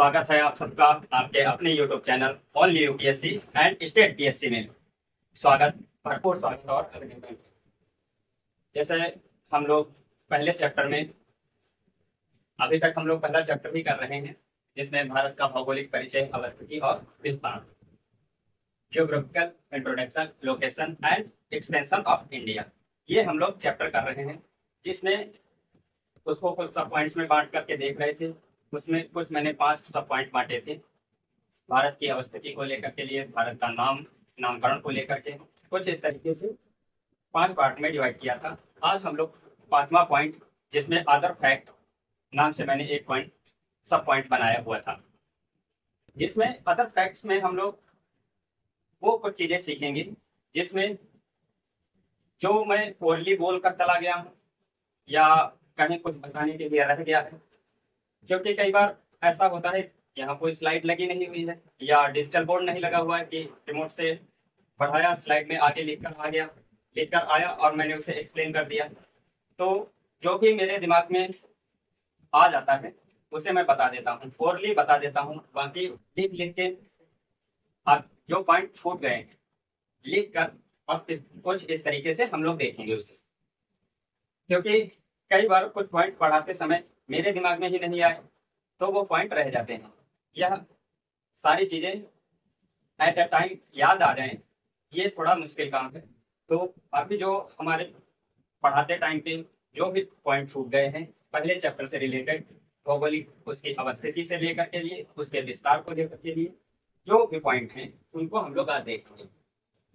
स्वागत है आप सबका आपके अपने YouTube channel all UPSC and state PSC में। स्वागत, भरपूर स्वागत और अभिनंदन। जैसे हम लोग पहले चैप्टर में अभी तक हम लोग पहला चैप्टर भी कर रहे हैं, जिसमें भारत का भौगोलिक परिचय, अवस्थिति और विस्तार, geographical introduction, location and expansion of India, ये हम लोग चैप्टर कर रहे हैं, जिसमें उसको कुछ सब पॉइंट्स में बांट करके देख रहे थे। उसमें कुछ मैंने 5 सब पॉइंट बांटे थे। भारत की अवस्थिति को लेकर के लिए, भारत का नामकरण को लेकर के कुछ इस तरीके से 5 पार्ट में डिवाइड किया था। आज हम लोग 5वां पॉइंट, जिसमें अदर फैक्ट नाम से मैंने एक पॉइंट सब पॉइंट बनाया हुआ था, जिसमें अदर फैक्ट्स में हम लोग वो कुछ चीजें सीखेंगे जिसमें जो मैं ओरली बोल कर चला गया हूँ या कहीं कुछ बताने के लिए रह गया है, क्योंकि कई बार ऐसा होता है यहाँ कोई स्लाइड लगी नहीं हुई है या डिजिटल बोर्ड नहीं लगा हुआ है कि रिमोट से बढ़ाया, स्लाइड में आगे लिखकर आया और मैंने उसे एक्सप्लेन कर दिया। तो जो भी मेरे दिमाग में आ जाता है उसे मैं बता देता हूँ, ओरली बता देता हूँ। बाकी लिख के आप जो पॉइंट छूट गए लिख कर और कुछ इस तरीके से हम लोग देखेंगे उसे, क्योंकि कई बार कुछ पॉइंट पढ़ाते समय मेरे दिमाग में ही नहीं आए तो वो पॉइंट रह जाते हैं। यह सारी चीजें एट अ टाइम याद आ जाएं, ये थोड़ा मुश्किल काम है। तो अभी जो हमारे पढ़ाते टाइम पे जो भी पॉइंट छूट गए हैं पहले चैप्टर से रिलेटेड, भौगोलिक उसकी अवस्थिति से लेकर के लिए उसके विस्तार को लेकर के लिए जो भी पॉइंट हैं उनको हम लोग आज देखेंगे,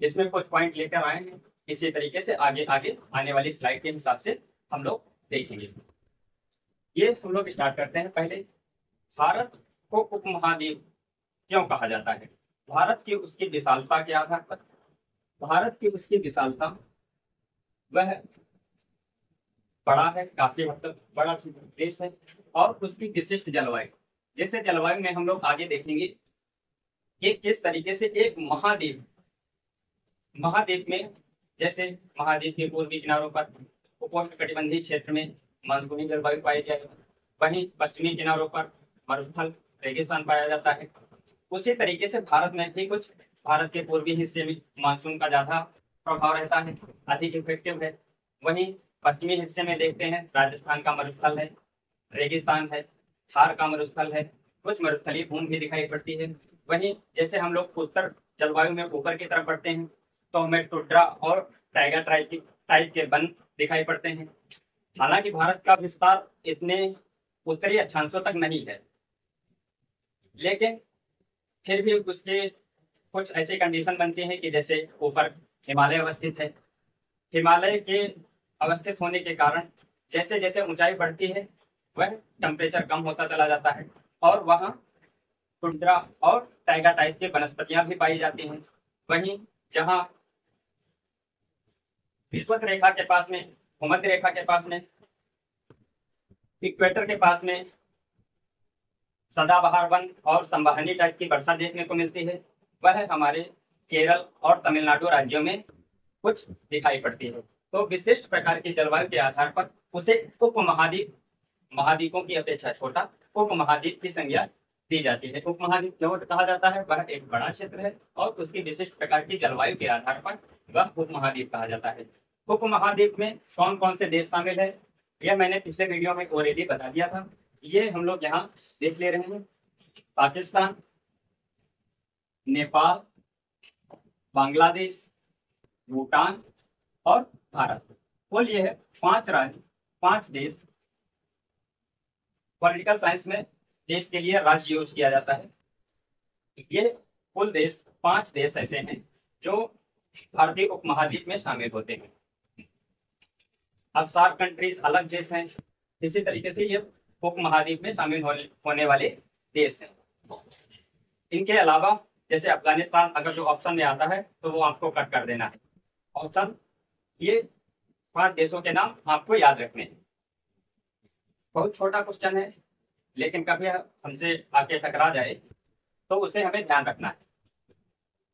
जिसमें कुछ पॉइंट लेकर आए हैं। इसी तरीके से आगे आगे आने वाली स्लाइड के हिसाब से हम लोग देखेंगे। ये हम लोग स्टार्ट करते हैं। पहले भारत को उपमहाद्वीप क्यों कहा जाता है? भारत की उसकी विशालता के आधार पर, भारत की उसकी विशालता, वह बड़ा है, काफी मतलब बड़ा देश है, और उसकी विशिष्ट जलवायु, जैसे जलवायु में हम लोग आगे देखेंगे कि किस तरीके से एक महाद्वीप में, जैसे महाद्वीप के पूर्वी किनारों पर उपोष्णकटिबंधीय क्षेत्र में मानसूनी जलवायु पाई जाएगी, वहीं पश्चिमी किनारों पर मरुस्थल रेगिस्तान पाया जाता है। उसी तरीके से भारत में भी कुछ भारत के पूर्वी हिस्से में मानसून का ज्यादा प्रभाव रहता है, अधिक इफेक्टिव है। वहीं पश्चिमी हिस्से में देखते हैं राजस्थान का मरुस्थल है, रेगिस्तान है, थार का मरुस्थल है, कुछ मरुस्थलीय भूमि भी दिखाई पड़ती है। वहीं जैसे हम लोग उत्तर जलवायु में ऊपर की तरफ बढ़ते हैं तो हमें टुंड्रा और टाइगर टाइप के वन दिखाई पड़ते हैं। हालांकि भारत का विस्तार इतने उत्तरी अक्षांशों तक नहीं है, लेकिन फिर भी उसके कुछ ऐसी कंडीशन बनती हैं कि जैसे ऊपर हिमालय अवस्थित है, हिमालय के अवस्थित होने के कारण जैसे जैसे ऊंचाई बढ़ती है वह टेम्परेचर कम होता चला जाता है और वहाँ टुंड्रा और टाइगर टाइप के वनस्पतियां भी पाई जाती हैं। वहीं जहाँ विषुवत रेखा के पास में, भूमध्य रेखा के पास में, इक्वेटर के पास में सदाबहार वन और संवहनी टाइप की वर्षा देखने को मिलती है, वह हमारे केरल और तमिलनाडु राज्यों में कुछ दिखाई पड़ती है। तो विशिष्ट प्रकार की जलवायु के आधार पर उसे उपमहाद्वीप, महाद्वीपों की अपेक्षा छोटा उपमहाद्वीप की संज्ञा दी जाती है। उपमहाद्वीप क्यों कहा जाता है? वह एक बड़ा क्षेत्र है और उसकी विशिष्ट प्रकार की जलवायु के आधार पर वह उपमहाद्वीप कहा जाता है। उपमहाद्वीप में कौन कौन से देश शामिल है यह मैंने पिछले वीडियो में ऑलरेडी बता दिया था। ये हम लोग यहाँ देख ले रहे हैं, पाकिस्तान, नेपाल, बांग्लादेश, भूटान और भारत। कुल ये है 5 राज्य, 5 देश। पॉलिटिकल साइंस में देश के लिए राज्य यूज किया जाता है। ये कुल देश 5 देश ऐसे हैं जो भारतीय उपमहाद्वीप में शामिल होते हैं। अब 7 कंट्रीज अलग देश हैं, इसी तरीके से ये उपमहाद्वीप में शामिल होने वाले देश हैं। इनके अलावा जैसे अफगानिस्तान अगर जो ऑप्शन में आता है तो वो आपको कट कर देना है ऑप्शन। ये 5 देशों के नाम आपको याद रखने हैं। बहुत छोटा क्वेश्चन है, लेकिन कभी हमसे आके टकरा जाए तो उसे हमें ध्यान रखना है।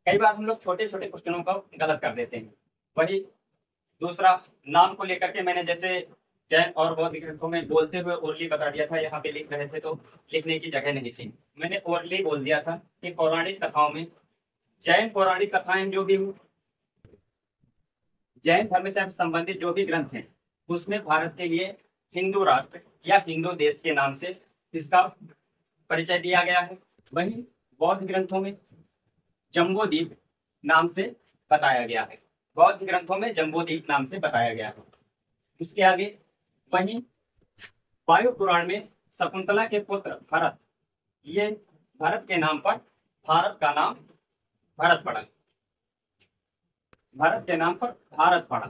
कई बार हम लोग छोटे छोटे क्वेश्चनों को गलत कर देते हैं। वही दूसरा, नाम को लेकर के मैंने जैसे जैन और बौद्ध ग्रंथों में बोलते हुए ओरली बता दिया था, यहाँ पे लिख रहे थे तो लिखने की जगह नहीं थी, मैंने ओरली बोल दिया था कि पौराणिक कथाओं में, जैन पौराणिक कथाएं जो भी, जैन धर्म से संबंधित जो भी ग्रंथ हैं उसमें भारत के लिए हिंदू राष्ट्र या हिंदू देश के नाम से इसका परिचय दिया गया है। वहीं बौद्ध ग्रंथों में जम्बूद्वीप नाम से बताया गया है, बौद्ध ग्रंथों में जम्बूद्वीप नाम से बताया गया है। उसके आगे वहीं वायु पुराण में शकुंतला के पुत्र भरत, ये भरत के नाम पर भारत का नाम भरत पड़ा, भारत के नाम पर भारत पड़ा,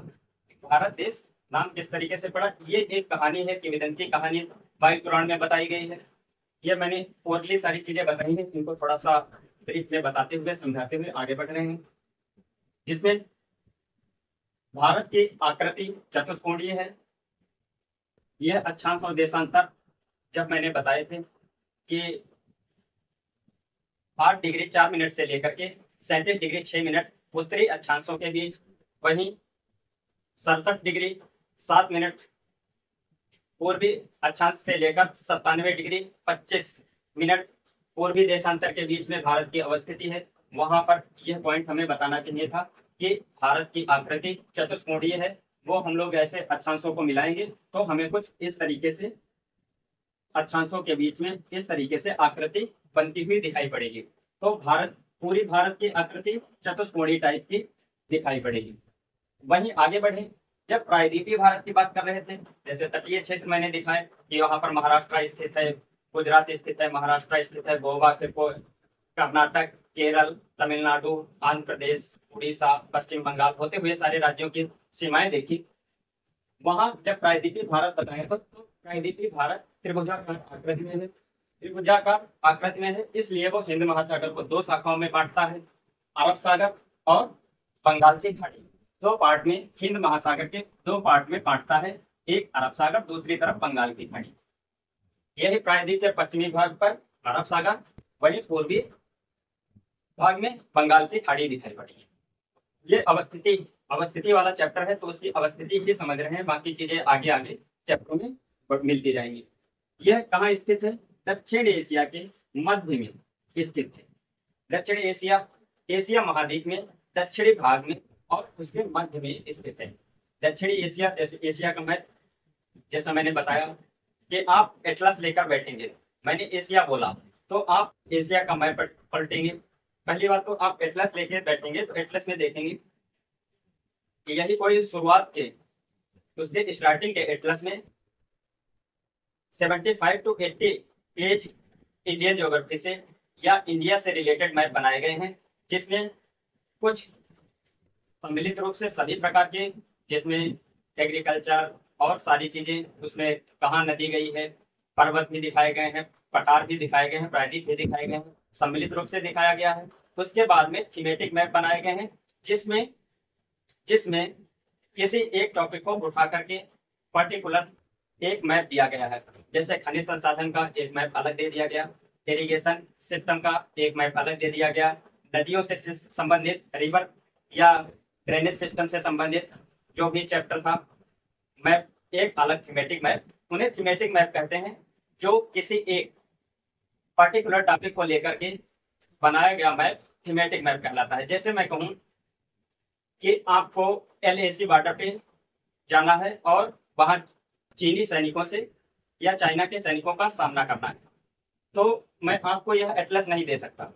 भारत देश नाम किस तरीके से पड़ा, ये एक कहानी है, किंवदंती कहानी वायु पुराण में बताई गई है। ये मैंने ओरली सारी चीजें बताई हैं, इनको थोड़ा सा ब्रीफ में बताते हुए समझाते हुए आगे बढ़ रहे हैं। जिसमें भारत की आकृति चतुष्कोणीय है। यह अक्षांश और देशांतर जब मैंने बताए थे कि 8 डिग्री 4 मिनट से लेकर के 37 डिग्री 6 मिनट उत्तरी अक्षांशों के बीच, वहीं 67 डिग्री 7 मिनट पूर्वी अक्षांश से लेकर 97 डिग्री 25 मिनट पूर्वी देशांतर के बीच में भारत की अवस्थिति है। वहां पर यह पॉइंट हमें बताना चाहिए था कि भारत की आकृति चतुष्कोणीय है। वो हम लोग ऐसे अक्षांशों को मिलाएंगे तो हमें कुछ इस तरीके से अक्षांशों के बीच में इस तरीके से आकृति बनती हुई दिखाई पड़ेगी। तो पूरी भारत की आकृति चतुष्कोणीय टाइप की दिखाई पड़ेगी। वहीं आगे बढ़े, जब प्रायद्वीपीय भारत की बात कर रहे थे, जैसे तटीय क्षेत्र मैंने दिखाया कि वहां पर महाराष्ट्र स्थित है, गुजरात स्थित है, महाराष्ट्र स्थित है, गोवा, कर्नाटक, केरल, तमिलनाडु, आंध्र प्रदेश, उड़ीसा, पश्चिम बंगाल होते हुए सारे राज्यों की सीमाएं देखी। वहां जब प्रायद्वीपीय भारत बताया तो प्रायद्वीपीय भारत त्रिभुजाकार आकृति में है, त्रिभुजाकार आकृति में है, इसलिए वो हिंद महासागर को 2 शाखाओं में बांटता है, अरब सागर और बंगाल की खाड़ी। 2 पार्ट में, हिंद महासागर के 2 पार्ट में बांटता है, एक अरब सागर, दूसरी तरफ बंगाल की खाड़ी। यही प्रायद्वीप के पश्चिमी भाग पर अरब सागर, वहीं पूर्वी भाग में बंगाल की खाड़ी दिखाई पड़ी है। ये अवस्थिति वाला चैप्टर है तो उसकी अवस्थिति ही समझ रहे हैं, बाकी चीजें आगे आगे चैप्टरों में मिलती जाएंगी। यह कहाँ स्थित है? दक्षिण एशिया के मध्य में स्थित है। दक्षिण एशिया महाद्वीप में दक्षिणी भाग में और उसके मध्य में स्थित है। दक्षिणी एशिया, जैसे एशिया का मैप, जैसा मैंने बताया कि आप एटलस लेकर बैठेंगे, मैंने एशिया बोला तो आप एशिया का मैप पलटेंगे। पहली बात तो आप एटलस लेके बैठेंगे तो एटलस में देखेंगे कि यही कोई शुरुआत के, उसके स्टार्टिंग के एटलस में 75 to 80 पेज इंडियन ज्योग्राफी से या इंडिया से रिलेटेड मैप बनाए गए हैं, जिसमें कुछ सम्मिलित रूप से सभी प्रकार के, जिसमें एग्रीकल्चर और सारी चीजें, उसमें कहाँ नदी गई है, पर्वत भी दिखाए गए हैं, पठार भी दिखाए गए हैं, प्रायद्वीप भी दिखाए गए हैं, सम्मिलित रूप से दिखाया गया है। उसके बाद में थीमेटिक मैप बनाए गए हैं, जिसमें किसी एक टॉपिक को उठा करके पर्टिकुलर एक मैप दिया गया है। जैसे खनिज संसाधन का एक मैप अलग दे दिया गया, इरिगेशन सिस्टम का एक मैप अलग दे दिया गया, नदियों से संबंधित, रिवर या ड्रेनेज सिस्टम से संबंधित जो भी चैप्टर था, मैप एक अलग थीमेटिक मैप, उन्हें थीमेटिक मैप कहते हैं, जो किसी एक पर्टिकुलर टॉपिक को लेकर के बनाया गया मैप थीमेटिक मैप कहलाता है। जैसे मैं कहूँ कि आपको LAC बॉर्डर पे जाना है और वहां चीनी सैनिकों से या चाइना के सैनिकों का सामना करना है, तो मैं आपको यह एटलस नहीं दे सकता।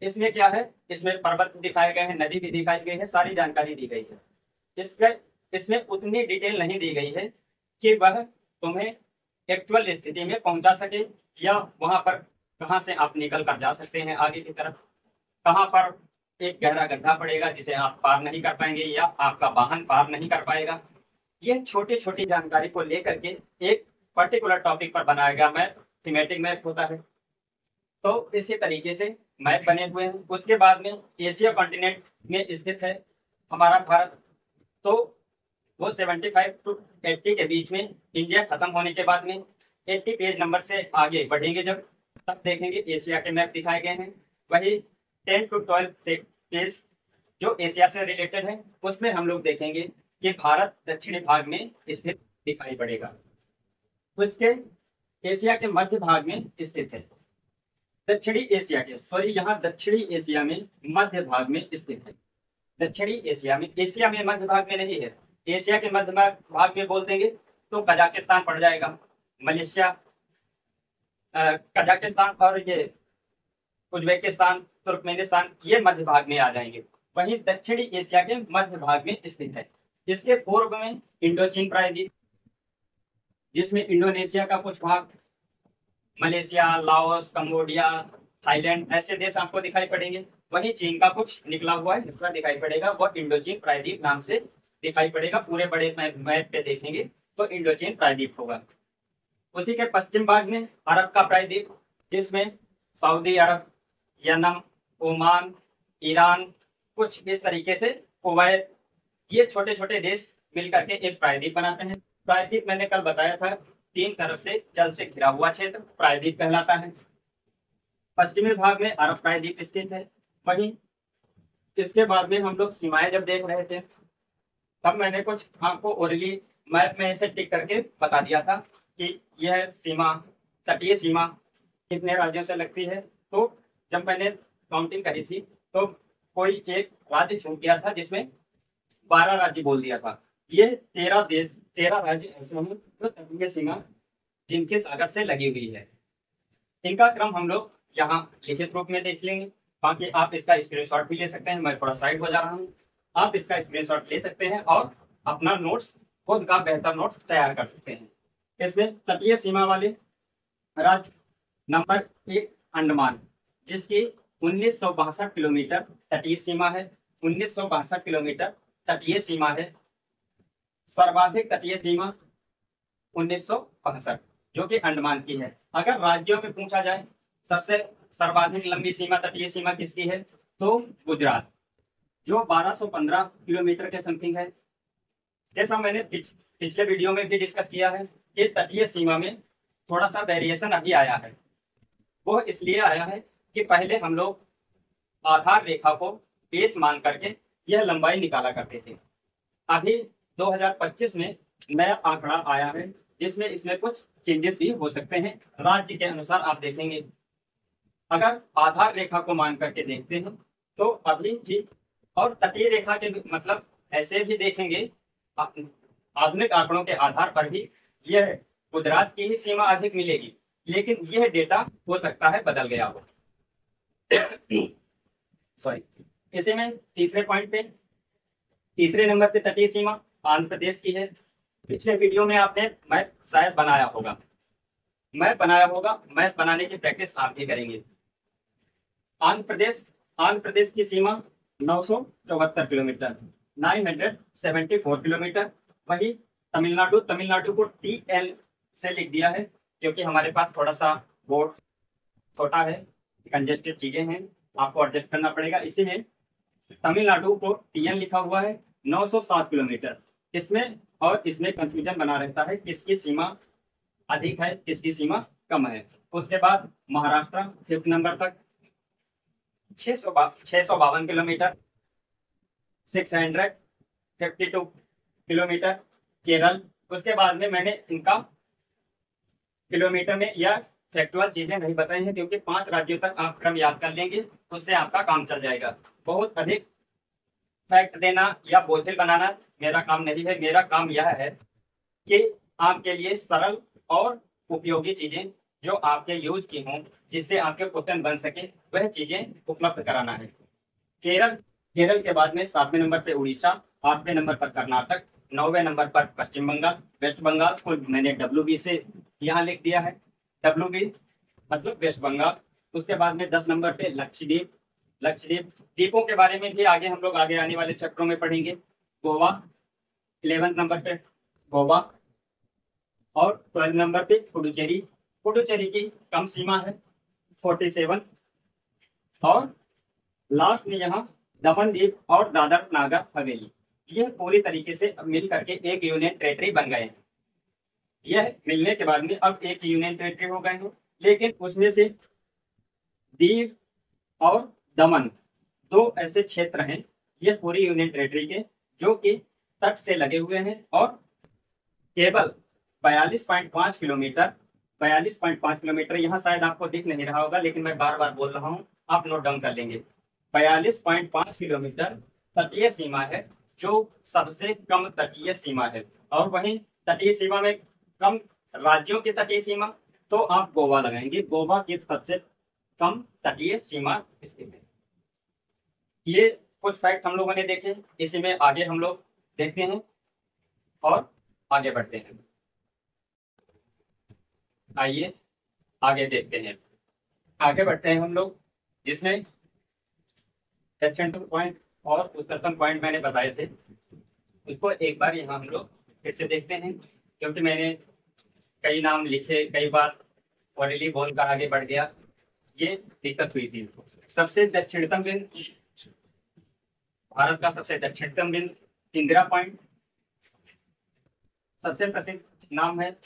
इसमें क्या है, इसमें पर्वत दिखाए गए हैं, नदी भी दिखाई गई है, सारी जानकारी दी गई है। इसमें उतनी डिटेल नहीं दी गई है कि वह तुम्हें एक्चुअल स्थिति में पहुंचा सके, या वहां पर कहां से आप निकल कर जा सकते हैं आगे की तरफ, कहां पर एक गहरा गड्ढा पड़ेगा जिसे आप पार नहीं कर पाएंगे या आपका वाहन पार नहीं कर पाएगा। यह छोटी छोटी जानकारी को लेकर के एक पर्टिकुलर टॉपिक पर बनाया गया मैप थीमेटिक मैप होता है। तो इसी तरीके से मैप बने हुए हैं। उसके बाद में एशिया कॉन्टिनेंट में स्थित है हमारा भारत, तो वो 75 to 80 के बीच में, इंडिया खत्म होने के बाद में 80 पेज नंबर से आगे बढ़ेंगे जब, तब देखेंगे एशिया के मैप दिखाए गए हैं। वही 10 to 12 पेज जो एशिया से रिलेटेड है, उसमें हम लोग देखेंगे कि भारत दक्षिणी भाग में स्थित दिखाई पड़ेगा। उसके एशिया के मध्य भाग में स्थित है। दक्षिणी एशिया के, सॉरी यहाँ दक्षिणी एशिया में मध्य भाग में स्थित है। दक्षिणी एशिया में मध्य भाग में नहीं है। एशिया के मध्य भाग में बोल देंगे तो कजाकिस्तान पड़ जाएगा, मलेशिया, कजाकिस्तान और ये उज्बेकिस्तान, तुर्कमेनिस्तान, ये मध्य भाग में आ जाएंगे। वहीं दक्षिणी एशिया के मध्य भाग में स्थित है। इसके पूर्व में इंडोचीन प्रायद्वीप, जिसमें इंडोनेशिया का कुछ भाग, मलेशिया, लाओस, कंबोडिया, थाईलैंड ऐसे देश आपको दिखाई पड़ेंगे। वहीं चीन का कुछ निकला हुआ हिस्सा दिखाई पड़ेगा, वह इंडोचीन प्रायद्वीप नाम से दिखाई पड़ेगा। पूरे बड़े मैप पे देखेंगे तो इंडोचीन प्रायद्वीप होगा। उसी के पश्चिम भाग में अरब का प्रायद्वीप, जिसमें सऊदी अरब, यमन, ओमान, ईरान, कुछ इस तरीके से कुवैत, ये छोटे छोटे देश मिलकर के एक प्रायद्वीप बनाते हैं। प्रायद्वीप मैंने कल बताया था, 3 तरफ से जल से घिरा हुआ क्षेत्र प्रायद्वीप कहलाता है। पश्चिमी भाग में अरब प्रायद्वीप स्थित है। वहीं इसके बाद में हम लोग सीमाएं जब देख रहे थे तब मैंने कुछ आपको ओरली मैप में ऐसे टिक करके बता दिया था कि यह सीमा, तटीय सीमा कितने राज्यों से लगती है। तो जब मैंने काउंटिंग करी थी तो कोई एक राज्य छूट गया था, जिसमें 12 राज्य बोल दिया था। ये 13 राज्य ऐसे हैं जो तटीय सीमा जिनकी सागर से लगी हुई है। इनका क्रम हम लोग यहाँ लिखित रूप में देख लेंगे। बाकी आप इसका स्क्रीनशॉट भी ले सकते हैं। मैं थोड़ा साइड हो जा रहा हूँ, आप इसका स्क्रीनशॉट ले सकते हैं और अपना नोट्स, खुद का बेहतर नोट्स तैयार कर सकते हैं। इसमें तटीय सीमा वाले राज्य नंबर 1 अंडमान, जिसकी 1962 किलोमीटर तटीय सीमा है। 1962 किलोमीटर तटीय सीमा है। सर्वाधिक तटीय सीमा 1965 जो कि अंडमान की है। अगर राज्यों में पूछा जाए सबसे सर्वाधिक लंबी सीमा, तटीय सीमा किसकी है, तो गुजरात, जो 1215 किलोमीटर के समथिंग है। जैसा मैंने पिछले वीडियो में भी डिस्कस किया है कि तटीय सीमा में थोड़ा सा वेरिएशन अभी आया है। वो इसलिए आया है कि पहले हम लोग आधार रेखा को बेस मान करके यह लंबाई निकाला करते थे। अभी 2025 में नया आंकड़ा आया है, जिसमें इसमें कुछ चेंजेस भी हो सकते हैं राज्य के अनुसार। आप देखेंगे अगर आधार रेखा को मान करके देखते हैं तो अभी भी, और तटीय रेखा के मतलब ऐसे भी देखेंगे आधुनिक आंकड़ों के आधार पर भी यह गुजरात की ही सीमा अधिक मिलेगी, लेकिन यह डेटा हो सकता है बदल गया हो। सॉरी, इसी में तीसरे पॉइंट पे, तीसरे नंबर पे तटीय सीमा आंध्र प्रदेश की है। पिछले वीडियो में आपने मैप शायद बनाया होगा, मैप बनाने की प्रैक्टिस आप भी करेंगे। आंध्र प्रदेश की सीमा 974 किलोमीटर, 974 किलोमीटर। वही तमिलनाडु को TL से लिख दिया है, क्योंकि हमारे पास थोड़ा सा बोर्ड छोटा है, कंजेस्टेड चीजें हैं, आपको एडजस्ट करना पड़ेगा। इसी में तमिलनाडु को TN लिखा हुआ है, 907 किलोमीटर। इसमें कंफ्यूजन बना रहता है किसकी सीमा अधिक है, किसकी सीमा कम है। उसके बाद महाराष्ट्र 5th नंबर तक 652 किलोमीटर, 652 किलोमीटर केरल। उसके बाद में मैंने इनका किलोमीटर में या फैक्चुअल चीजें नहीं बताई हैं, क्योंकि 5 राज्यों तक आप क्रम याद कर लेंगे, उससे आपका काम चल जाएगा। बहुत अधिक फैक्ट देना या बोझिल बनाना मेरा काम नहीं है। मेरा काम यह है कि आपके लिए सरल और उपयोगी चीजें जो आपके यूज की हों, जिससे आपके क्वेश्चन बन सके, वह चीजें उपलब्ध कराना है। केरल के बाद में 7वें नंबर पे उड़ीसा, 8वें नंबर पर कर्नाटक, 9वें नंबर पर पश्चिम बंगाल। वेस्ट बंगाल को मैंने WB से यहाँ लिख दिया है, WB मतलब वेस्ट बंगाल। उसके बाद में 10 नंबर पे लक्षद्वीप। द्वीपों के बारे में भी आगे हम लोग आगे आने वाले चैप्टरों में पढ़ेंगे। गोवा 11 नंबर पे गोवा, और 12 नंबर पे पुडुचेरी की कम सीमा है 47। और लास्ट में यहाँ दमन द्वीप और दादर नागर हवेली, यह पूरी तरीके से मिल करके एक यूनियन टेरिटरी बन गए हैं। यह मिलने के बाद में अब एक यूनियन टेरिटरी हो गए हैं, लेकिन उसमें से दीव और दमन 2 ऐसे क्षेत्र हैं, ये पूरी यूनियन टेरिटरी के, जो कि तट से लगे हुए हैं और केवल 42.5 किलोमीटर यहाँ शायद आपको दिख नहीं रहा होगा, लेकिन मैं बार बार बोल रहा हूँ, आप नोट डाउन कर लेंगे। 42.5 किलोमीटर तटीय सीमा है, जो सबसे कम तटीय सीमा है। और वहीं तटीय सीमा में कम राज्यों की तटीय सीमा, तो आप गोवा लगाएंगे। गोवा की सबसे कम तटीय सीमा स्थित है। ये कुछ फैक्ट हम लोगों ने देखे, इसी में आगे हम लोग देखते हैं और आगे बढ़ते हैं। आइए आगे देखते हैं, आगे बढ़ते हैं हम लोग, जिसमें दक्षिणतम पॉइंट और उत्तरतम पॉइंट मैंने बताए थे, उसको एक बार यहाँ हम लोग फिर से देखते हैं, क्योंकि मैंने कई नाम लिखे, कई बार ओरली बोलकर आगे बढ़ गया, ये दिक्कत हुई थी। सबसे दक्षिणतम बिंदु, भारत का सबसे दक्षिणतम बिंदु इंदिरा पॉइंट, सबसे प्रसिद्ध नाम है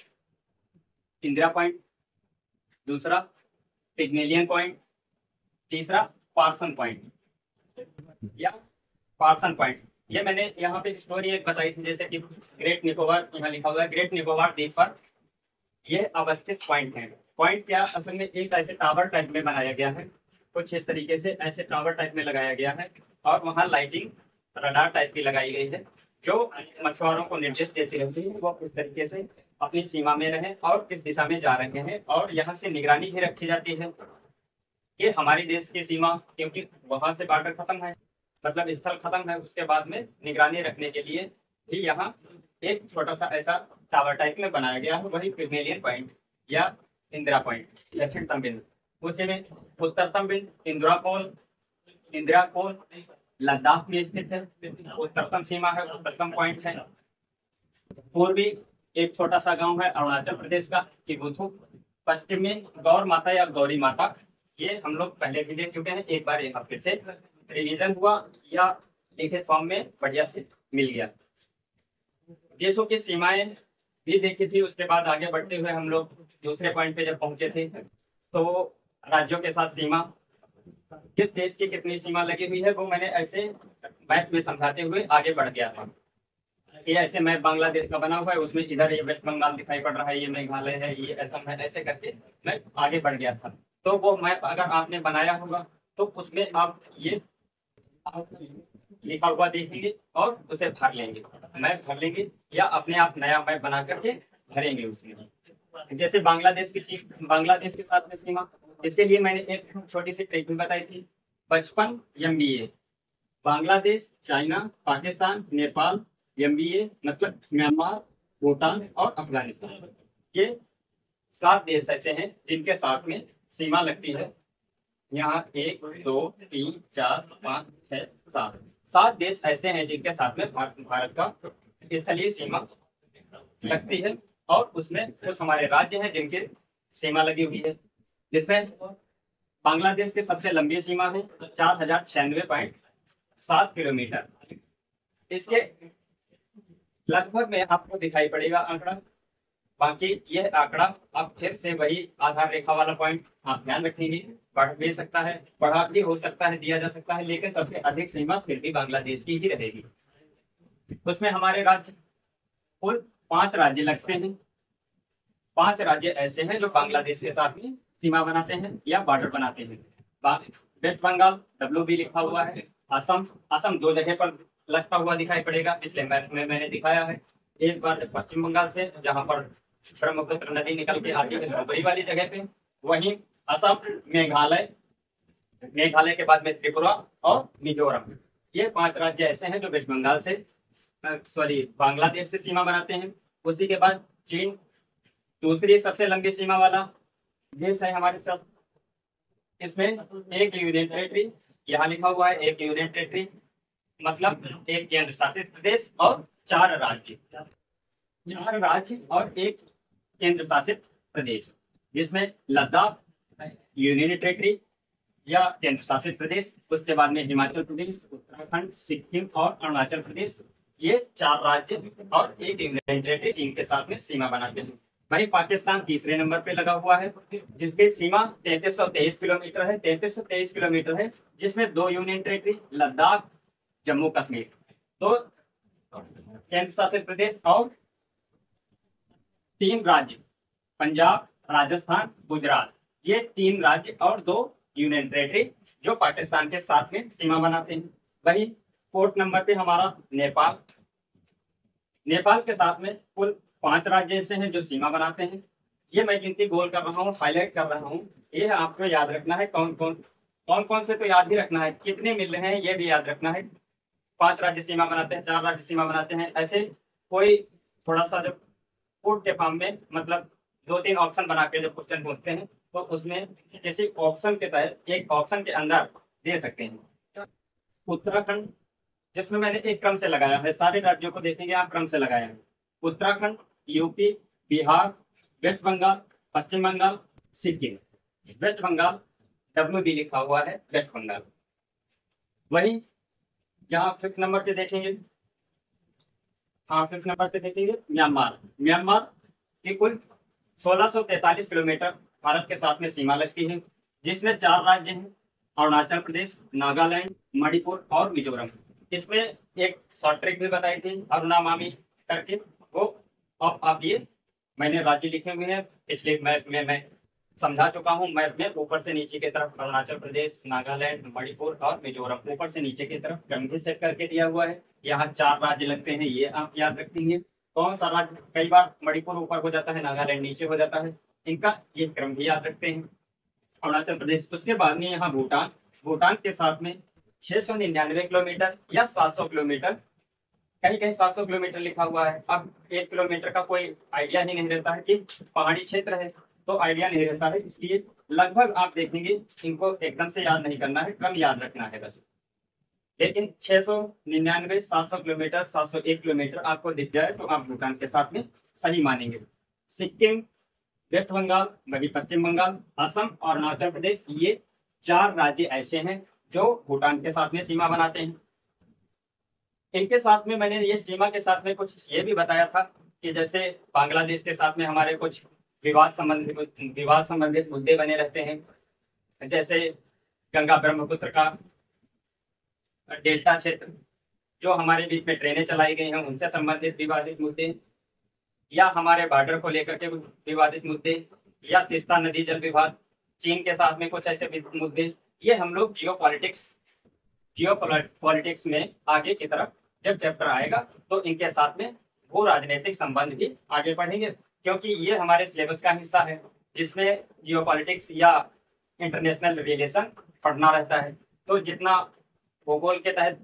इंदिरा पॉइंट। दूसरा पिग्मेलियन पॉइंट, तीसरा पार्सन पॉइंट या पार्सन पॉइंट। ये मैंने यहाँ पे स्टोरी एक बताई थी, जैसे कि ग्रेट निकोबार, यहाँ लिखा हुआ है ग्रेट निकोबार द्वीप पर ये अवस्थित पॉइंट है। पॉइंट क्या असल में एक ऐसे टावर टाइप में बनाया गया है, कुछ इस तरीके से ऐसे टावर टाइप में लगाया गया है, और वहाँ लाइटिंग रडार टाइप की लगाई गई है, जो मछुआरों को निर्देश देती रहती है वो इस तरीके से अपनी सीमा में रहें और किस दिशा में जा रहे हैं। और यहाँ से निगरानी भी रखी जाती है कि हमारी देश की सीमा, क्योंकि वहां से बॉर्डर खत्म है, मतलब स्थल खत्म है, उसके बाद में निगरानी रखने के लिए भी यहाँ एक छोटा सा ऐसा टावर टाइप में बनाया गया है, वही पिग्मेलियन पॉइंट या इंदिरा पॉइंट दक्षिणतम बिंदु। उसी में उत्तरतम बिंदु इंदिरा कोल लद्दाख में स्थित है, उत्तरतम सीमा है, उत्तरतम पॉइंट है। पूर्वी एक छोटा सा गांव है अरुणाचल प्रदेश का किबुथु। पश्चिम में गौर माता या गौरी माता, ये हम लोग पहले भी देख चुके हैं, एक बार यहाँ फिर से रिवीजन हुआ या लिखित फॉर्म में बढ़िया से मिल गया। देशों की सीमाएं भी देखी थी। उसके बाद आगे बढ़ते हुए हम लोग दूसरे पॉइंट पे जब पहुंचे थे, तो राज्यों के साथ सीमा, किस देश की कितनी सीमा लगी हुई है, वो मैंने ऐसे मैप में समझाते हुए आगे बढ़ गया था। ये ऐसे मैप बांग्लादेश का बना हुआ है, उसमें इधर ये वेस्ट बंगाल दिखाई पड़ रहा है, ये मेघालय है, ये असम है, ऐसे करके मैं आगे बढ़ गया था। तो वो मैप अगर आपने बनाया होगा तो उसमें आप ये लिखा हुआ देखेंगे और उसे भर लेंगे, मैप भर लेंगे या अपने आप नया मैप बना करके भरेंगे उसमें। जैसे बांग्लादेश के साथ में सीमा, इसके लिए मैंने एक छोटी सी ट्रिक बताई थी, 55 MBA। Bangladesh, China, Pakistan, Nepal, MBA मतलब म्यांमार, भूटान और अफगानिस्तान, ये 7 देश ऐसे हैं जिनके साथ में सीमा लगती है। यहाँ 1 2 3 4 5 6 7 देश ऐसे हैं जिनके साथ में भारत का स्थलीय सीमा लगती है, और उसमें कुछ हमारे राज्य हैं जिनकी सीमा लगी हुई है, जिसमें बांग्लादेश की सबसे लंबी सीमा है 4096.7 किलोमीटर। इसके लगभग में आपको दिखाई पड़ेगा आंकड़ा। बाकी यह आंकड़ा अब फिर से वही आधार रेखा वाला पॉइंट आप ध्यान रखेंगे, बढ़ भी सकता है, बढ़ा भी हो सकता है, दिया जा सकता है, लेकिन सबसे अधिक सीमा फिर भी बांग्लादेश की ही रहेगी। उसमें हमारे राज्य कुल 5 राज्य लगते हैं। 5 राज्य ऐसे हैं जो बांग्लादेश के साथ में सीमा बनाते हैं या बॉर्डर बनाते हैं। वेस्ट बंगाल WB लिखा हुआ है, असम 2 जगह पर लगता हुआ दिखाई पड़ेगा, पिछले मैप में मैंने दिखाया है। एक बार पश्चिम बंगाल से, जहां पर ब्रह्मपुत्र नदी निकल के आती है धुबरी वाली जगह पे, वहीं असम, मेघालय के बाद में त्रिपुरा और मिजोरम, ये 5 राज्य ऐसे हैं जो वेस्ट बंगाल से बांग्लादेश से सीमा बनाते हैं। उसी के बाद चीन दूसरी सबसे लंबी सीमा वाला देश है हमारे साथ। इसमें एक यूनियन टेरिटरी, यहाँ लिखा हुआ है एक यूनियन टेरिटरी मतलब एक केंद्र शासित प्रदेश और 4 राज्य और एक केंद्र शासित प्रदेश, जिसमें लद्दाख यूनियन टेरिटरी या केंद्र शासित प्रदेश, उसके बाद में हिमाचल प्रदेश, उत्तराखंड, सिक्किम और अरुणाचल प्रदेश, ये 4 राज्य और एक यूनियन टेरिटरी चीन के साथ में सीमा बनाते हैं। वही पाकिस्तान तीसरे नंबर पे लगा हुआ है, जिसकी सीमा 3323 किलोमीटर है, 3323 किलोमीटर है, जिसमें 2 यूनियन टेरिटरी लद्दाख, जम्मू कश्मीर, तो केंद्र शासित प्रदेश और तीन राज्य, पंजाब, राजस्थान, गुजरात, ये तीन राज्य और दो यूनियन टेरिटरी जो पाकिस्तान के साथ में सीमा बनाते हैं। वही फोर्थ नंबर पे हमारा नेपाल। नेपाल के साथ में कुल 5 राज्य ऐसे हैं जो सीमा बनाते हैं। ये मैं गिनती गोल कर रहा हूँ, हाईलाइट कर रहा हूँ। ये आपको याद रखना है कौन कौन से, तो याद ही रखना है, कितने मिल रहे हैं ये भी याद रखना है। 5 राज्य सीमा बनाते हैं, 4 राज्य सीमा बनाते हैं, ऐसे कोई थोड़ा सा जब कोड के फॉर्म में मतलब 2-3 ऑप्शन बना के जब क्वेश्चन पूछते हैं तो उसमें किसी ऑप्शन के तहत एक ऑप्शन के अंदर दे सकते हैं। उत्तराखंड, जिसमें मैंने एक क्रम से लगाया है, सारे राज्यों को देखेंगे आप क्रम से लगाया है। उत्तराखंड, यूपी, बिहार, वेस्ट बंगाल, पश्चिम बंगाल, सिक्किम। वेस्ट बंगाल WB लिखा हुआ है, वेस्ट बंगाल। वही यहाँ 5th नंबर पे देखेंगे, हाँ 5th नंबर पे देखेंगे म्यांमार। म्यांमार की कुल 1643 किलोमीटर भारत के साथ में सीमा लगती है, जिसमें 4 राज्य हैं, अरुणाचल प्रदेश, नागालैंड, मणिपुर और मिजोरम। इसमें एक शॉर्ट ट्रिक भी बताई थी अरुणामामी करके, वो अब आप ये मैंने राज्य लिखे हुए हैं, पिछले मैप में मैं समझा चुका हूँ। मैप में ऊपर से नीचे की तरफ अरुणाचल प्रदेश, नागालैंड, मणिपुर और मिजोरम ऊपर से नीचे की तरफ क्रम भी सेट करके दिया हुआ है। यहाँ 4 राज्य लगते हैं, ये आप याद रखेंगे। कौन सा राज्य, कई बार मणिपुर ऊपर हो जाता है, नागालैंड नीचे हो जाता है, इनका ये क्रम भी याद रखते हैं। अरुणाचल प्रदेश, उसके बाद में यहाँ भूटान। भूटान के साथ में 699 किलोमीटर या 700 किलोमीटर, कहीं कहीं 700 किलोमीटर लिखा हुआ है। अब 1 किलोमीटर का कोई आइडिया ही नहीं रहता है कि पहाड़ी क्षेत्र है, तो आइडिया नहीं रहता है, इसलिए लगभग आप देखेंगे, इनको एकदम से याद नहीं करना है, क्रम याद रखना है बस। लेकिन 699, 700 किलोमीटर, 701 किलोमीटर आपको दिख जाए तो आप भूटान के साथ में सही मानेंगे। सिक्किम, वेस्ट बंगाल, वही पश्चिम बंगाल, असम और अरुणाचल प्रदेश, ये 4 राज्य ऐसे हैं जो भूटान के साथ में सीमा बनाते हैं। इनके साथ में मैंने ये सीमा के साथ में कुछ ये भी बताया था कि जैसे बांग्लादेश के साथ में हमारे कुछ विवाद संबंधित मुद्दे बने रहते हैं, जैसे गंगा ब्रह्मपुत्र का डेल्टा क्षेत्र, जो हमारे बीच में ट्रेनें चलाई गई हैं उनसे संबंधित विवादित मुद्दे, या हमारे बॉर्डर को लेकर के विवादित मुद्दे, या तीस्ता नदी जल विवाद, चीन के साथ में कुछ ऐसे मुद्दे, ये हम लोग जियो पॉलिटिक्स में आगे की तरफ जब चैप्टर आएगा तो इनके साथ में भू राजनीतिक संबंध भी आगे बढ़ेंगे, क्योंकि ये हमारे सिलेबस का हिस्सा है जिसमें जियो पॉलिटिक्स या इंटरनेशनल रिलेशन पढ़ना रहता है। तो जितना भूगोल के तहत,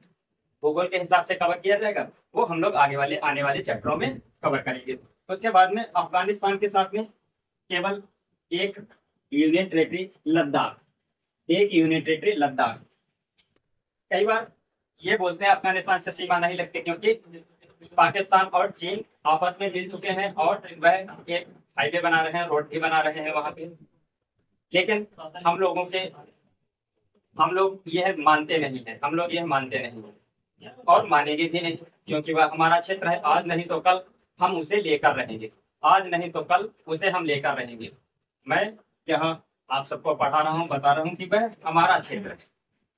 भूगोल के हिसाब से कवर किया जाएगा वो हम लोग आने वाले चैप्टरों में कवर करेंगे। उसके बाद में अफगानिस्तान के साथ में केवल एक यूनियन टेरिटरी लद्दाख, कई बार ये बोलते हैं अफगानिस्तान से सीमा नहीं लगती क्योंकि पाकिस्तान और चीन आपस में मिल चुके हैं और वह एक हाईवे बना रहे हैं, रोड भी बना रहे हैं वहां पे। लेकिन हम लोग यह मानते नहीं है, और मानेंगे भी नहीं, क्योंकि वह हमारा क्षेत्र है। आज नहीं तो कल हम उसे लेकर रहेंगे। मैं यहाँ आप सबको पढ़ा रहा हूँ, बता रहा हूँ कि वह हमारा क्षेत्र है।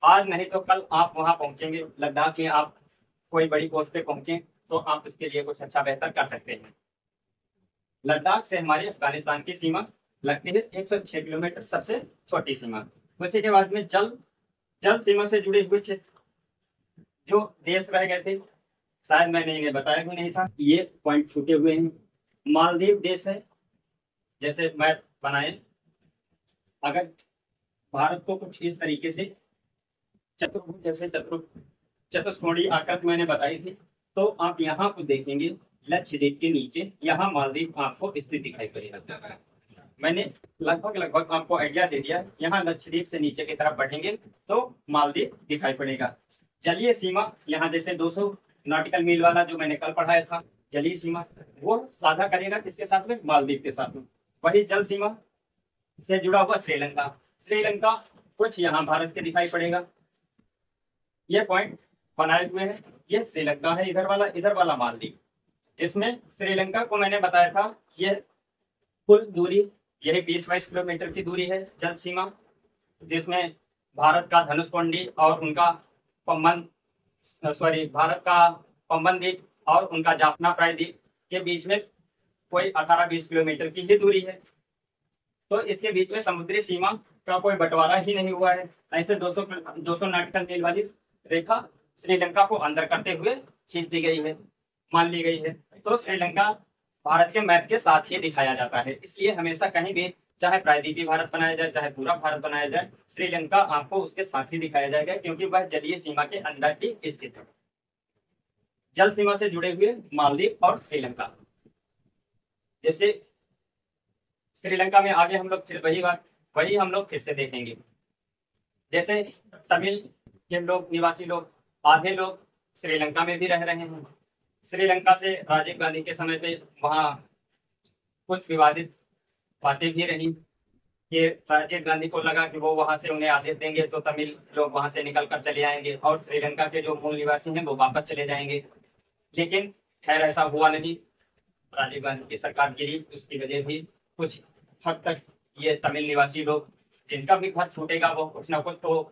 आज नहीं तो कल आप वहां पहुंचेंगे, लद्दाख में आप कोई बड़ी पोस्ट पे पहुंचे तो आप उसके लिए कुछ अच्छा बेहतर कर सकते हैं। लद्दाख से हमारी अफगानिस्तान की सीमा लगती है 106 किलोमीटर, सबसे छोटी सीमा। उसी के बाद में जल सीमा से जुड़े हुए क्षेत्र जो देश रह गए थे, शायद मैंने इन्हें बताया भी नहीं था, ये पॉइंट छूटे हुए हैं। मालदीव देश है, जैसे मैप बनाए, अगर भारत को कुछ इस तरीके से चतुष्कोणीय आकृति मैंने बताई थी, तो आप यहाँ को देखेंगे, लक्षद्वीप के नीचे यहाँ मालदीव आपको स्थित दिखाई पड़ेगा। मैंने लगभग आपको आइडिया दे दिया। यहाँ लक्षद्वीप से नीचे की तरफ बढ़ेंगे तो मालदीव दिखाई पड़ेगा। जलीय सीमा, यहाँ जैसे 200 नॉटिकल मील वाला जो मैंने कल पढ़ाया था, जलीय सीमा वो साझा करेगा किसके साथ में, मालदीव के साथ में। वही जल सीमा से जुड़ा हुआ श्रीलंका कुछ यहाँ भारत के दिखाई पड़ेगा। ये पॉइंट बनाए हुए हैं, ये श्रीलंका है, इधर वाला मालदीव, जिसमें श्रीलंका को मैंने बताया था ये कुल दूरी यही 20-22 किलोमीटर की दूरी है जल सीमा, जिसमें भारत का धनुषकोडी और उनका भारत का पंबन द्वीप और उनका जाफना प्रायद्वीप के बीच में कोई 18-20 किलोमीटर की ही दूरी है। तो इसके बीच में समुद्री सीमा का कोई बंटवारा ही नहीं हुआ है। ऐसे 200 नॉटिकल मील वाली रेखा श्रीलंका को अंदर करते हुए खींच दी गई है, मान ली गई है। तो श्रीलंका भारत के मैप के साथ ही दिखाया जाता है, इसलिए हमेशा कहीं भी चाहे प्रायद्वीपीय भारत बनाया जाए चाहे पूरा भारत बनाया जाए, श्रीलंका आपको उसके साथ ही दिखाया जाएगा, क्योंकि वह जलीय सीमा के अंदर ही स्थित है। जल सीमा से जुड़े हुए मालदीव और श्रीलंका। जैसे श्रीलंका में आगे हम लोग फिर वही हम लोग फिर से देखेंगे। जैसे तमिल के लोग, निवासी लोग, आधे लोग श्रीलंका में भी रह रहे हैं। श्रीलंका से राजीव गांधी के समय पे वहाँ कुछ विवादित बातें भी रही कि राजीव गांधी को लगा कि वो वहां से उन्हें आदेश देंगे तो तमिल लोग वहां से निकल कर चले आएंगे और श्रीलंका के जो मूल निवासी हैं वो वापस चले जाएंगे। लेकिन खैर ऐसा हुआ नहीं। राजीव गांधी की सरकार गिरी, उसकी वजह भी कुछ हद तक ये तमिल निवासी लोग, जिनका भी घर छूटेगा वो कुछ ना कुछ तो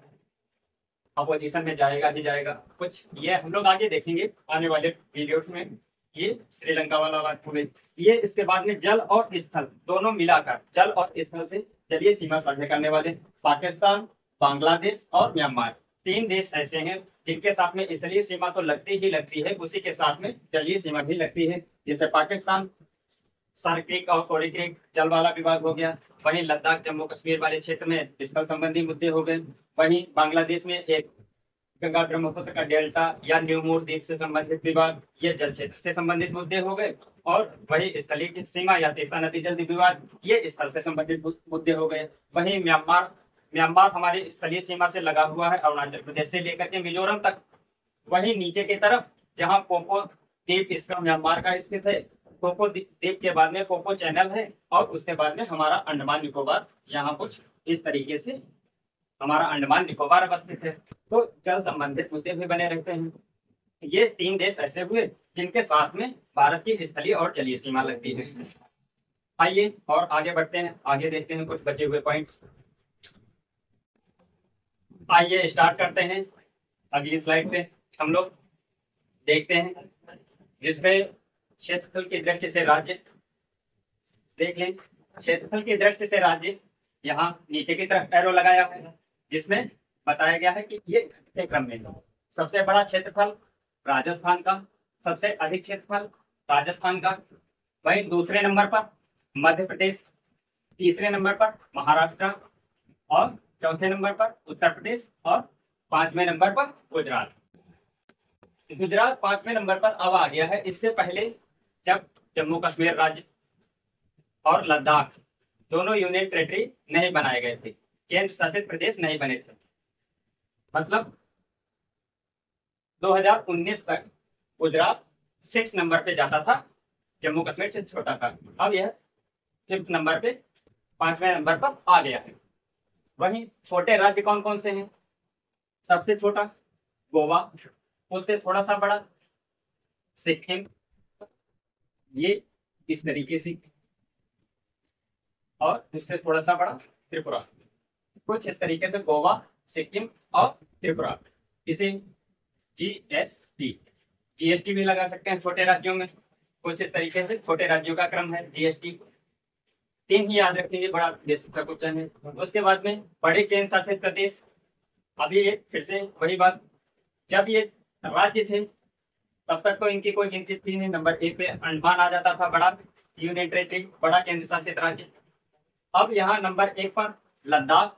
अपोजिशन में जाएगा ही जाएगा। कुछ ये हम लोग आगे देखेंगे आने वाले वीडियोस में। ये श्रीलंका वाला बात पूरे ये। इसके बाद में जल और स्थल दोनों मिलाकर, जल और स्थल से जलीय सीमा साझा करने वाले पाकिस्तान, बांग्लादेश और म्यांमार, 3 देश ऐसे हैं जिनके साथ में स्थलीय सीमा तो लगती ही लगती है, उसी के साथ में जलीय सीमा भी लगती है। जैसे पाकिस्तान सार्क्रिक और कोरिक्रिक जल वाला विभाग हो गया, वहीं लद्दाख जम्मू कश्मीर वाले क्षेत्र में स्थल संबंधी मुद्दे हो गए, वहीं बांग्लादेश में एक गंगा ब्रह्मपुत्र का डेल्टा या न्यूमोर द्वीप से संबंधित विवाद, ये जल क्षेत्र से संबंधित मुद्दे हो गए, और वही स्थलीय सीमा या तीस्ता नदी जल विवाद, ये स्थल से संबंधित मुद्दे हो गए। वहीं म्यांमार हमारी स्थलीय सीमा से लगा हुआ है, अरुणाचल प्रदेश से लेकर के मिजोरम तक। वहीं नीचे की तरफ जहाँ पोपो द्वीप इसका म्यांमार का स्थित है, पोपो द्वीप के बाद में पोपो चैनल है, और उसके बाद में हमारा अंडमान निकोबार, यहाँ कुछ इस तरीके से हमारा अंडमान निकोबार अवस्थित है। तो जल संबंधित मुद्दे भी बने रहते हैं। ये 3 देश ऐसे हुए जिनके साथ में भारत की स्थलीय और जलीय सीमा लगती है। आइए और आगे बढ़ते हैं, आगे देखते हैं कुछ बचे हुए पॉइंट। आइए स्टार्ट करते हैं। अगली स्लाइड पे हम लोग देखते हैं, जिसमें क्षेत्रफल की दृष्टि से राज्य देख लें। क्षेत्रफल की दृष्टि से राज्य यहाँ नीचे की तरफ एरो लगाया है, जिसमें बताया गया है कि ये घटते क्रम में सबसे बड़ा क्षेत्रफल राजस्थान का, सबसे अधिक क्षेत्रफल राजस्थान का, वहीं दूसरे नंबर पर मध्य प्रदेश, तीसरे नंबर पर महाराष्ट्र, और चौथे नंबर पर उत्तर प्रदेश, और 5वें नंबर पर गुजरात। गुजरात 5वें नंबर पर अब आ गया है। इससे पहले जब जम्मू कश्मीर राज्य और लद्दाख दोनों यूनियन टेरिटरी नहीं बनाए गए थे, केंद्र शासित प्रदेश नहीं बने थे, मतलब 2019 तक गुजरात 6 नंबर पे जाता था, जम्मू कश्मीर से छोटा था। अब यह 5th नंबर पे, 5वें नंबर पर आ गया है। वहीं छोटे राज्य कौन कौन से हैं? सबसे छोटा गोवा, उससे थोड़ा सा बड़ा सिक्किम, ये इस तरीके से, और उससे थोड़ा सा बड़ा त्रिपुरा। कुछ इस तरीके से गोवा, सिक्किम और त्रिपुरा। इसे जीएसटी भी लगा सकते हैं छोटे राज्यों में। कुछ इस तरीके से छोटे राज्यों का क्रम है जीएसटी। 3 ही याद रखेंगे, बड़ा बेसिक सा क्वेश्चन है। उसके बाद में बड़े केंद्र शासित प्रदेश। अभी ये फिर से वही बात, जब ये राज्य थे तब तक तो इनकी कोई गिनती थी नहीं। नंबर 1 पे अंडमान आ जाता था, बड़ा यूनियन टेरिटरी, बड़ा केंद्र शासित राज्य। अब यहाँ नंबर 1 पर लद्दाख,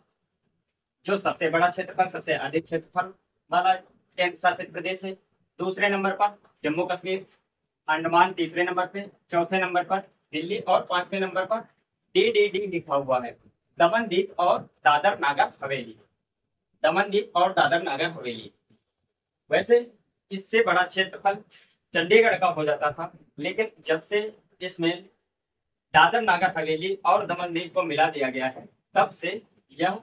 जो सबसे बड़ा क्षेत्रफल, सबसे अधिक क्षेत्रफल वाला केंद्र शासित प्रदेश है। दूसरे नंबर पर जम्मू कश्मीर, अंडमान तीसरे नंबर पे, चौथे नंबर पर दिल्ली, और 5वें नंबर पर DDD लिखा हुआ है, दमन दीप और दादर नागर हवेली। दमन दीप और दादर नागर हवेली। वैसे इससे बड़ा क्षेत्रफल चंडीगढ़ का हो जाता था, लेकिन जब से इसमें दादर नागर हवेली और दमन दीप को मिला दिया गया है, तब से यह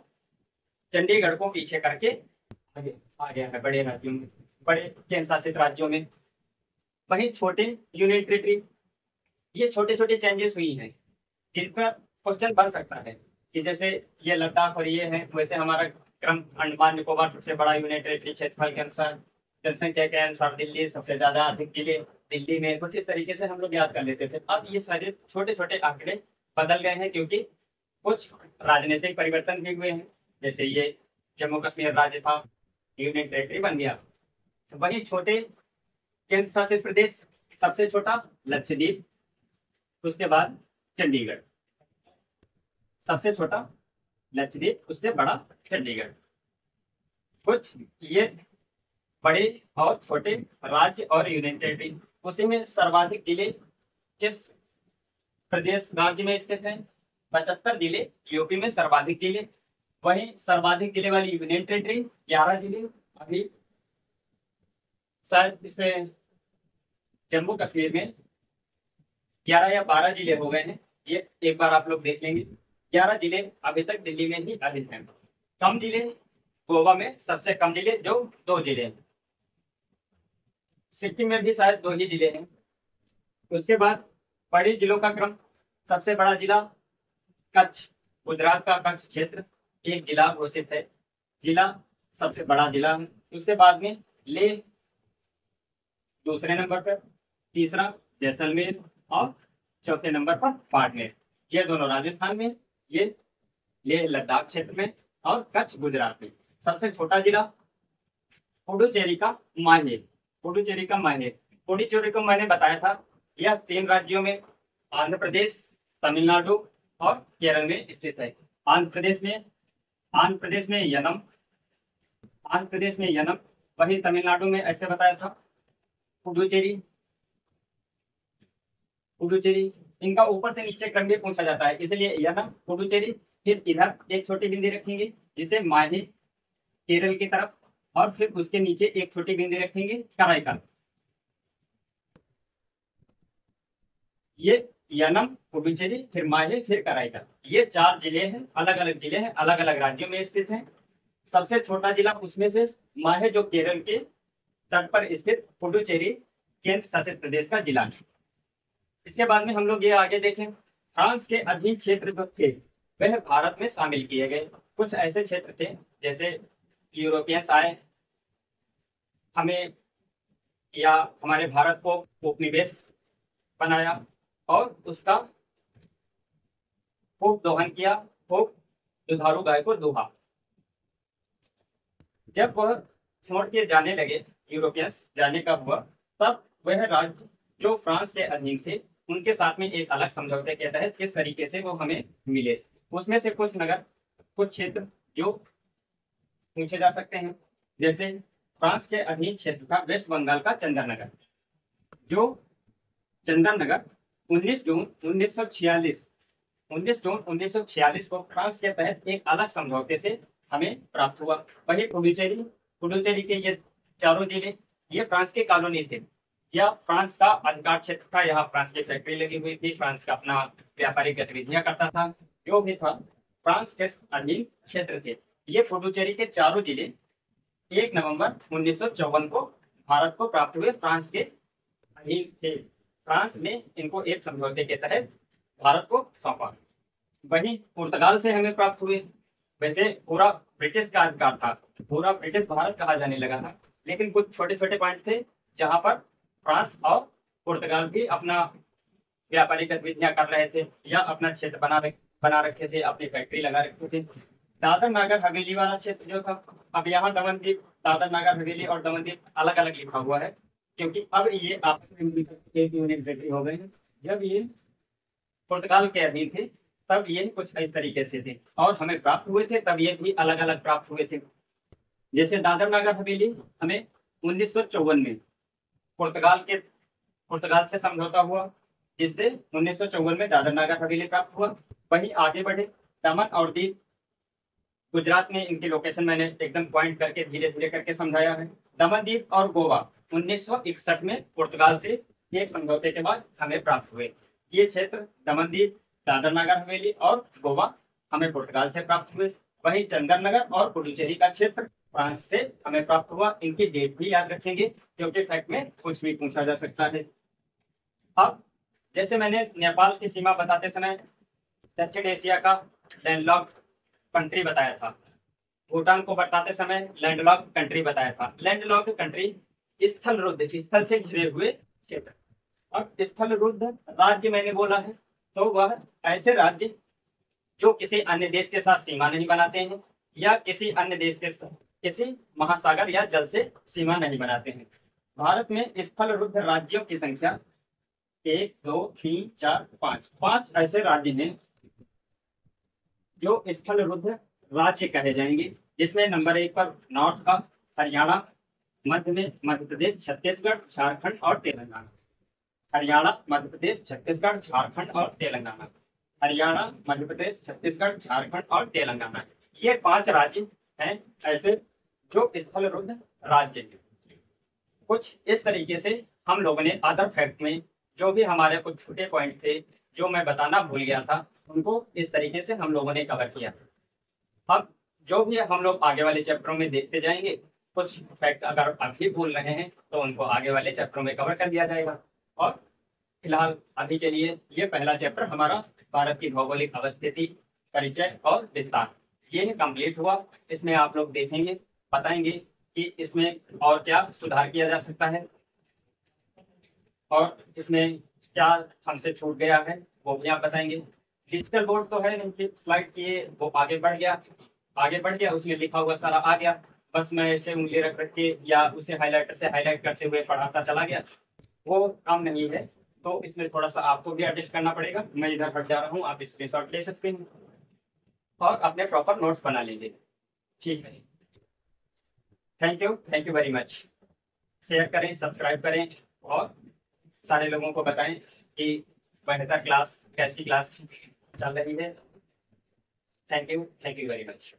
चंडीगढ़ को पीछे करके आगे आ गया है बड़े राज्यों में, बड़े केंद्र शासित राज्यों में। वहीं छोटे यूनियन टेरिटरी, ये छोटे छोटे चेंजेस हुई हैं जिन पर क्वेश्चन बन सकता है कि जैसे ये लद्दाख और ये है, वैसे हमारा क्रम अंडमान निकोबार सबसे बड़ा यूनियन टेरिटरी क्षेत्रफल के अनुसार, जनसंख्या के अनुसार दिल्ली सबसे ज्यादा अधिक जिले दिल्ली में, कुछ इस तरीके से हम लोग याद कर लेते थे। अब ये सारे छोटे छोटे आंकड़े बदल गए हैं क्योंकि कुछ राजनीतिक परिवर्तन भी हुए हैं। जैसे ये जम्मू कश्मीर राज्य था, यूनियन टेरिटरी बन गया। वही छोटे केंद्र शासित प्रदेश, सबसे छोटा लक्षद्वीप, उसके बाद चंडीगढ़। सबसे छोटा लक्षद्वीप, उससे बड़ा चंडीगढ़। कुछ ये बड़े और छोटे राज्य और यूनियन टेरिटरी। उसी में सर्वाधिक जिले किस प्रदेश राज्य में स्थित हैं? 75 जिले यूपी में सर्वाधिक जिले। वहीं सर्वाधिक जिले वाली यूनियन टेरिटरी 11 जिले। अभी शायद इसमें जम्मू कश्मीर में 11 या 12 जिले हो गए हैं, ये एक बार आप लोग देख लेंगे। 11 जिले अभी तक दिल्ली में ही अधिक हैं। कम जिले गोवा में सबसे कम जिले, जो 2 जिले हैं। सिक्किम में भी शायद 2 ही जिले हैं। उसके बाद बड़े जिलों का क्रम, सबसे बड़ा जिला कच्छ, गुजरात का कच्छ क्षेत्र 1 जिला घोषित है, जिला सबसे बड़ा जिला है। उसके बाद में लेह दूसरे नंबर पर, तीसरा जैसलमेर और चौथे नंबर पर बाड़मेर। ये दोनों राजस्थान में, ये लेह लद्दाख क्षेत्र में और कच्छ गुजरात में। सबसे छोटा जिला पुडुचेरी का माहे। पुडुचेरी का माहे, पुडुचेरी को मैंने बताया था, यह 3 राज्यों में आंध्र प्रदेश, तमिलनाडु और केरल में स्थित है। आंध्र प्रदेश में यनम, आंध्र प्रदेश में यनम। वही तमिलनाडु में ऐसे बताया था पुडुचेरी। पुडुचेरी इनका ऊपर से नीचे क्रम भी पूछा जाता है, इसलिए यनम, पुडुचेरी। फिर इधर एक छोटी बिंदी रखेंगे जिसे माहे केरल की तरफ, और फिर उसके नीचे एक छोटी बिंदी रखेंगे कराईकल। ये यनम, पुडुचेरी, फिर माहे, फिर कराईकल। ये 4 जिले हैं, अलग अलग जिले हैं, अलग अलग राज्यों में स्थित हैं। सबसे छोटा जिला उसमें से माहे, जो केरल के तट पर स्थित पुडुचेरी केंद्र शासित प्रदेश का जिला है। इसके बाद में हम लोग ये आगे देखें, फ्रांस के अधीन क्षेत्र जो थे वह भारत में शामिल किए गए। कुछ ऐसे क्षेत्र थे जैसे यूरोपियंस आए, हमें या हमारे भारत को उपनिवेश बनाया और उसका खूब दोहन किया, खूब दुधारू गाय को दूहा। जब वह छोड़ के जाने लगे, यूरोपियंस जाने का हुआ, तब वह राज्य जो फ्रांस के अधीन थे उनके साथ में एक अलग समझौते के तहत किस तरीके से वो हमें मिले। उसमें से कुछ नगर, कुछ क्षेत्र जो पूछे जा सकते हैं। जैसे फ्रांस के अधीन क्षेत्र था वेस्ट बंगाल का चंदरनगर, जो चंदरनगर 19 जून 1946 को फ्रांस के तहत एक अलग समझौते से हमें प्राप्त हुआ। वही पुडुचेरी के ये 4 जिले, ये फ्रांस के कॉलोनी थे। यह फ्रांस का अधिकार क्षेत्र था, यहाँ फ्रांस की फैक्ट्री लगी हुई थी, फ्रांस का अपना व्यापारिक गतिविधियां करता था, जो भी था फ्रांस के अधीन क्षेत्र थे। ये पुडुचेरी के 4 जिले 1 नवंबर 1954 को भारत को प्राप्त हुए, फ्रांस के अधीन थे। फ्रांस ने इनको एक समझौते के तहत भारत को सौंपा। वहीं पुर्तगाल से हमें प्राप्त हुए। वैसे पूरा ब्रिटिश का अधिकार था, पूरा ब्रिटिश भारत कहा जाने लगा था, लेकिन कुछ छोटे छोटे पॉइंट थे जहां पर फ्रांस और पुर्तगाल भी अपना व्यापारिक गतिविधियां कर रहे थे या अपना क्षेत्र बना रखे थे, अपनी फैक्ट्री लगा रखे थे। दादर नागर हवेली वाला क्षेत्र जो था, अब यहाँ दमनदीप, दादर नागर हवेली और दमनदीप अलग अलग लिखा हुआ है, क्योंकि अब ये आपस में एक यूनियन टेरिटरी हो गए हैं। जब ये पुर्तगाल के अधीन थे तब ये कुछ इस तरीके से थे, और हमें प्राप्त हुए थे तब ये भी अलग अलग प्राप्त हुए थे। जैसे दादर नागर हवेली हमें 1954 में पुर्तगाल से समझौता हुआ, जिससे 1954 में दादर नागर हवेली प्राप्त हुआ। वहीं आगे बढ़े, दमन और दीव गुजरात में, इनकी लोकेशन मैंने एकदम पॉइंट करके धीरे धीरे करके समझाया है। दमन दीव और गोवा 1961 में पुर्तगाल से एक समझौते के बाद हमें प्राप्त हुए। ये क्षेत्र दमन दीव, दादर नागर हवेली और गोवा हमें पुर्तगाल से प्राप्त हुए। वहीं चंदरनगर और पुडुचेरी का क्षेत्र फ्रांस से हमें प्राप्त हुआ। इनकी डेट भी याद रखेंगे क्योंकि फैक्ट में कुछ भी पूछा जा सकता है। अब जैसे मैंने नेपाल की सीमा बताते समय दक्षिण एशिया का लैंडलॉक कंट्री बताया था, भूटान को बताते समय लैंडलॉक कंट्री बताया था। लैंडलॉक कंट्री स्थल रुद्ध, स्थल से घिरे हुए क्षेत्र। अब स्थल रुद्ध राज्य मैंने बोला है, तो वह ऐसे राज्य जो किसी अन्य देश के साथ सीमा नहीं बनाते हैं, या किसी अन्य देश के साथ किसी महासागर या जल से सीमा नहीं बनाते हैं। भारत में स्थल रुद्ध राज्यों की संख्या 1, 2, 3, 4, 5, 5 ऐसे राज्य हैं जो स्थल रुद्ध राज्य कहे जाएंगे, जिसमें नंबर 1 पर नॉर्थ का हरियाणा, मध्य में मध्य प्रदेश, छत्तीसगढ़, झारखंड और तेलंगाना। हरियाणा, मध्य प्रदेश, छत्तीसगढ़, झारखंड और तेलंगाना। हरियाणा, मध्य प्रदेश, छत्तीसगढ़, झारखंड और तेलंगाना, ये 5 राज्य हैं ऐसे जो स्थल रुद्ध राज्य हैं। कुछ इस तरीके से हम लोगों ने अदर फैक्ट में जो भी हमारे कुछ छोटे पॉइंट थे जो मैं बताना भूल गया था, उनको इस तरीके से हम लोगों ने कवर किया। अब जो भी हम लोग आगे वाले चैप्टरों में देखते जाएंगे, कुछ फैक्ट अगर अभी भूल रहे हैं तो उनको आगे वाले चैप्टरों में कवर कर दिया जाएगा। और फिलहाल अभी के लिए ये पहला चैप्टर हमारा भारत की भौगोलिक अवस्थिति, परिचय और विस्तार, ये कंप्लीट हुआ। इसमें आप लोग देखेंगे, बताएंगे कि इसमें और क्या सुधार किया जा सकता है और इसमें क्या हमसे छूट गया है वो भी आप बताएंगे। डिजिटल बोर्ड तो है नहीं कि स्लाइड किए वो आगे बढ़ गया, उसमें लिखा हुआ सारा आ गया, बस मैं ऐसे उंगली रख रख के या उसे हाईलाइटर से हाईलाइट करते हुए पढ़ाता चला गया, वो काम नहीं है। तो इसमें थोड़ा सा आपको भी एडजस्ट करना पड़ेगा। मैं इधर हट जा रहा हूँ, आप स्क्रीनशॉट ले सकते हैं और अपने प्रॉपर नोट्स बना लीजिए। ठीक है, thank you very much. Share करें, सब्सक्राइब करें और सारे लोगों को बताएं कि बेहतर क्लास कैसी क्लास चल रही है। Thank you very much.